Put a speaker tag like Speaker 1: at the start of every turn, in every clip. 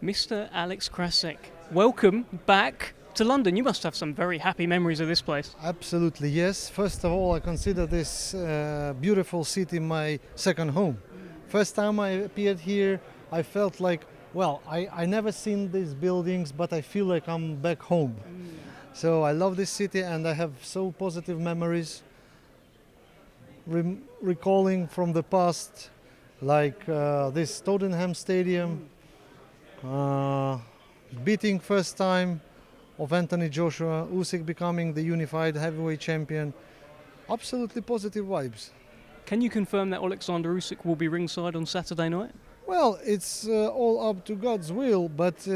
Speaker 1: Mr. Alex Krassyuk, welcome back to London. You must have some very happy memories of this place.
Speaker 2: Absolutely, yes. First of all, I consider this beautiful city my second home. First time I appeared here, I felt like, I never seen these buildings, but I feel like I'm back home. So I love this city and I have so positive memories recalling from the past, like this Tottenham Stadium, beating first time of Anthony Joshua, Usyk becoming the unified heavyweight champion. Absolutely positive vibes.
Speaker 1: Can you confirm that Oleksandr Usyk will be ringside on Saturday night?
Speaker 2: Well, it's all up to God's will, but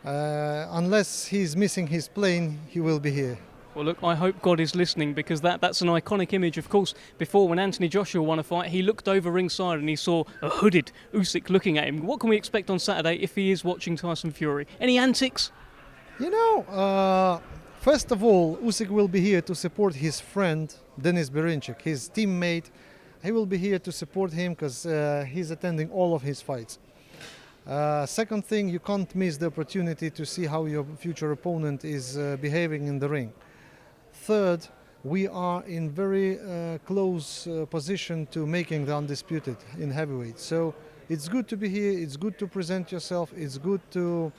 Speaker 2: unless he's missing his plane, he will be here.
Speaker 1: Well, look, I hope God is listening because that's an iconic image. Of course, before when Anthony Joshua won a fight, he looked over ringside and he saw a hooded Usyk looking at him. What can we expect on Saturday if he is watching Tyson Fury? Any antics?
Speaker 2: First of all, Usyk will be here to support his friend, Berinchyk, his teammate. He will be here to support him because he's attending all of his fights. Second thing, you can't miss the opportunity to see how your future opponent is behaving in the ring. Third, we are in very close position to making the Undisputed in heavyweight. So it's good to be here, it's good to present yourself, it's good to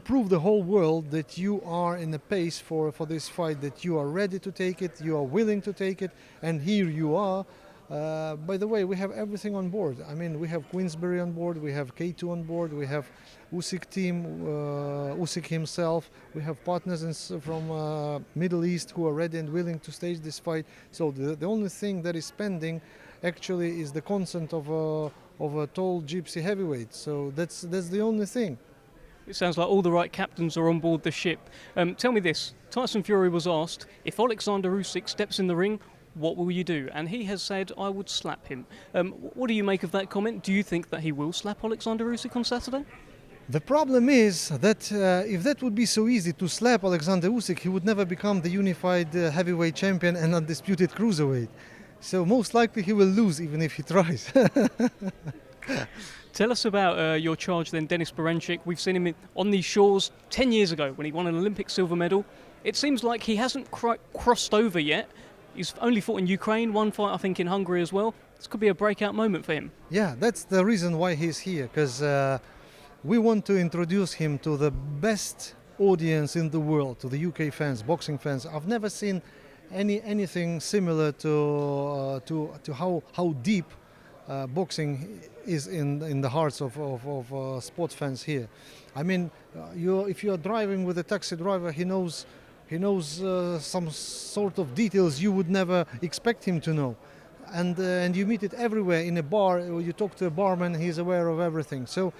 Speaker 2: prove the whole world that you are in a pace for this fight, that you are ready to take it, you are willing to take it, and here you are. By the way, we have everything on board. I mean, we have Queensberry on board, we have K2 on board, we have Usyk team, Usyk himself, we have partners from Middle East who are ready and willing to stage this fight. So the only thing that is pending actually is the consent of a tall gypsy heavyweight. So that's the only thing.
Speaker 1: It sounds like all the right captains are on board the ship. Tell me this, Tyson Fury was asked, if Oleksandr Usyk steps in the ring, what will you do? And he has said, I would slap him. What do you make of that comment? Do you think that he will slap Oleksandr Usyk on Saturday?
Speaker 2: The problem is that if that would be so easy to slap Oleksandr Usyk, he would never become the unified heavyweight champion and undisputed cruiserweight. So most likely he will lose even if he tries.
Speaker 1: Tell us about your charge then, Denis Berinchyk. We've seen him on these shores 10 years ago when he won an Olympic silver medal. It seems like he hasn't crossed over yet. He's only fought in Ukraine, one fight I think in Hungary as well. This could be a breakout moment for him.
Speaker 2: Yeah, that's the reason why he's here, because we want to introduce him to the best audience in the world, to the UK fans, boxing fans. I've never seen anything similar to how deep boxing is in the hearts of sports fans here. I mean, if you are driving with a taxi driver, he knows some sort of details you would never expect him to know, and you meet it everywhere in a bar. You talk to a barman, he's aware of everything. So,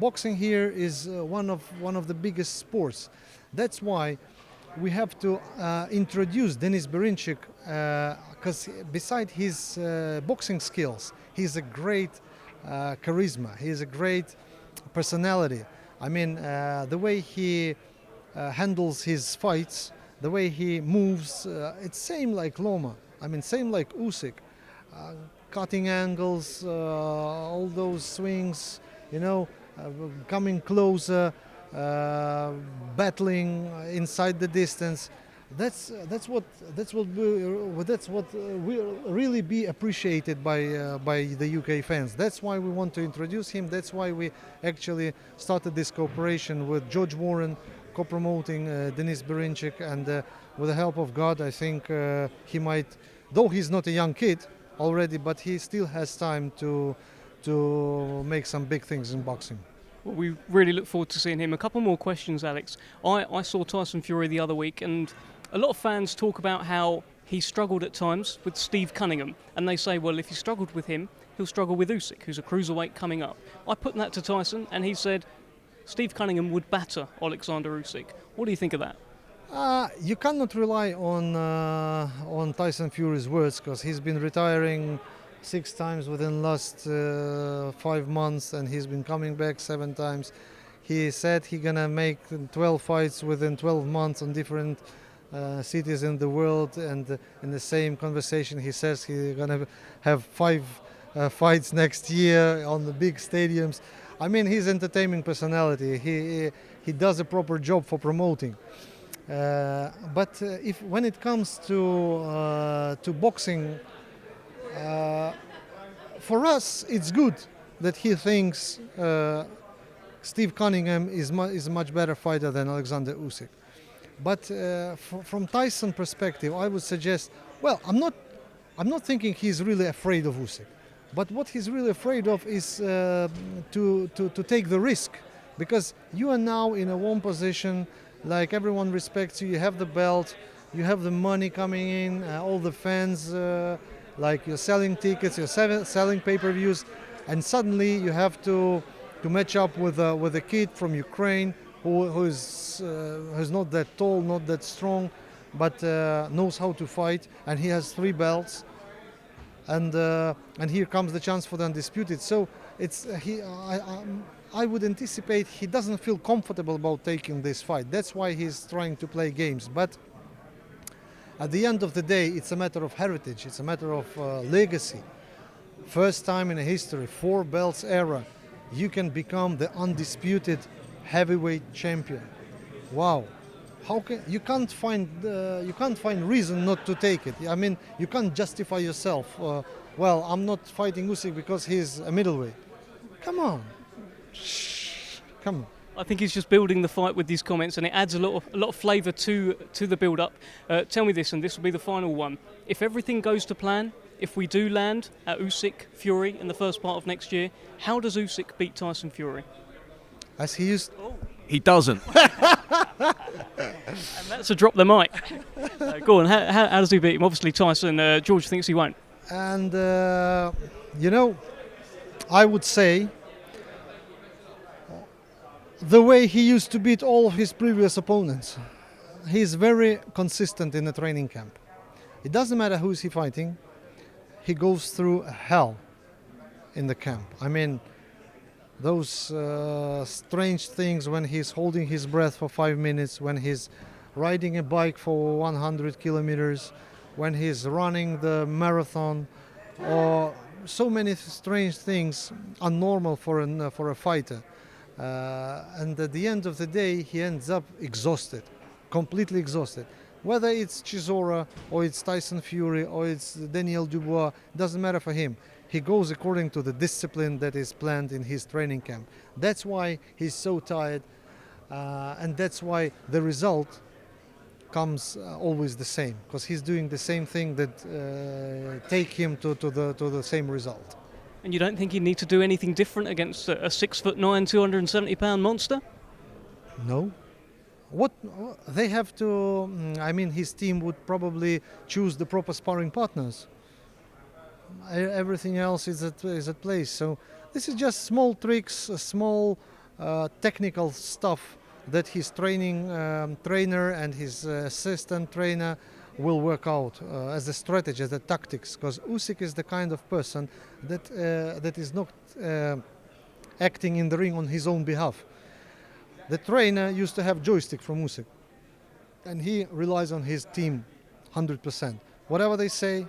Speaker 2: boxing here is one of the biggest sports. That's why we have to introduce Denis Berinchyk, because beside his boxing skills, he's a great charisma. He's a great personality. I mean, the way he handles his fights, the way he moves, it's same like Loma. I mean, same like Usyk. Cutting angles, all those swings, coming closer, battling inside the distance. That's what will really be appreciated by the UK fans. That's why we want to introduce him. That's why we actually started this cooperation with George Warren, co-promoting Denis Berinchyk, and with the help of God, I think he might, though he's not a young kid already, but he still has time to make some big things in boxing.
Speaker 1: Well, we really look forward to seeing him. A couple more questions, Alex. I saw Tyson Fury the other week, and a lot of fans talk about how he struggled at times with Steve Cunningham, and they say, well, if he struggled with him, he'll struggle with Usyk, who's a cruiserweight coming up. I put that to Tyson, and he said Steve Cunningham would batter Oleksandr Usyk. What do you think of that?
Speaker 2: You cannot rely on Tyson Fury's words, because he's been retiring 6 times within the last 5 months, and he's been coming back 7 times. He said he's gonna make 12 fights within 12 months on different cities in the world, and in the same conversation he says he's gonna have 5 fights next year on the big stadiums. I mean, he's entertaining personality. He does a proper job for promoting. But if when it comes to boxing, for us it's good that he thinks Steve Cunningham is a much better fighter than Oleksandr Usyk. But from Tyson perspective, I would suggest. Well, I'm not thinking he's really afraid of Usyk, but what he's really afraid of is to take the risk, because you are now in a warm position. Like, everyone respects you. You have the belt, you have the money coming in, all the fans. Like, you're selling tickets, you're selling pay-per-views, and suddenly you have to match up with a kid from Ukraine who's not that tall, not that strong, but knows how to fight, and he has 3 belts, and here comes the chance for the Undisputed. So it's I would anticipate he doesn't feel comfortable about taking this fight. That's why he's trying to play games. But at the end of the day, it's a matter of heritage. It's a matter of legacy. First time in history, 4 belts era, you can become the undisputed heavyweight champion. Wow. How can you can't find reason not to take it. I mean, you can't justify yourself. Well, I'm not fighting Usyk because he's a middleweight. Come on. Come on.
Speaker 1: I think he's just building the fight with these comments, and it adds a lot of flavour to the build-up. Tell me this, and this will be the final one. If everything goes to plan, if we do land at Usyk Fury in the first part of next year, how does Usyk beat Tyson Fury?
Speaker 2: As he used.
Speaker 3: He doesn't.
Speaker 1: And that's a drop the mic. Go on. How does he beat him? Obviously, Tyson. George thinks he won't.
Speaker 2: And I would say the way he used to beat all of his previous opponents. He's very consistent in the training camp. It doesn't matter who is he fighting. He goes through hell in the camp. I mean, those strange things when he's holding his breath for 5 minutes, when he's riding a bike for 100 kilometers, when he's running the marathon, or so many strange things are normal for a fighter. And at the end of the day, he ends up exhausted, completely exhausted. Whether it's Chisora, or it's Tyson Fury, or it's Daniel Dubois, doesn't matter for him. He goes according to the discipline that is planned in his training camp. That's why he's so tired, and that's why the result comes always the same, because he's doing the same thing that take him to the same result.
Speaker 1: And you don't think he'd need to do anything different against a 6'9", 270-pound monster?
Speaker 2: No. What they have to, I mean, his team would probably choose the proper sparring partners. Everything else is at place. So this is just small tricks, small technical stuff that his trainer and his assistant trainer will work out as a strategy, as a tactics. Because Usyk is the kind of person that is not acting in the ring on his own behalf. The trainer used to have joystick from Usyk, and he relies on his team 100%. Whatever they say,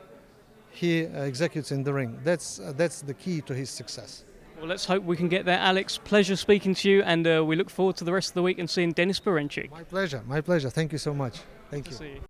Speaker 2: he executes in the ring. That's the key to his success.
Speaker 1: Well, let's hope we can get there, Alex. Pleasure speaking to you, and we look forward to the rest of the week and seeing Denis Berinchyk.
Speaker 2: My pleasure. My pleasure. Thank you so much. Thank you.
Speaker 1: See you.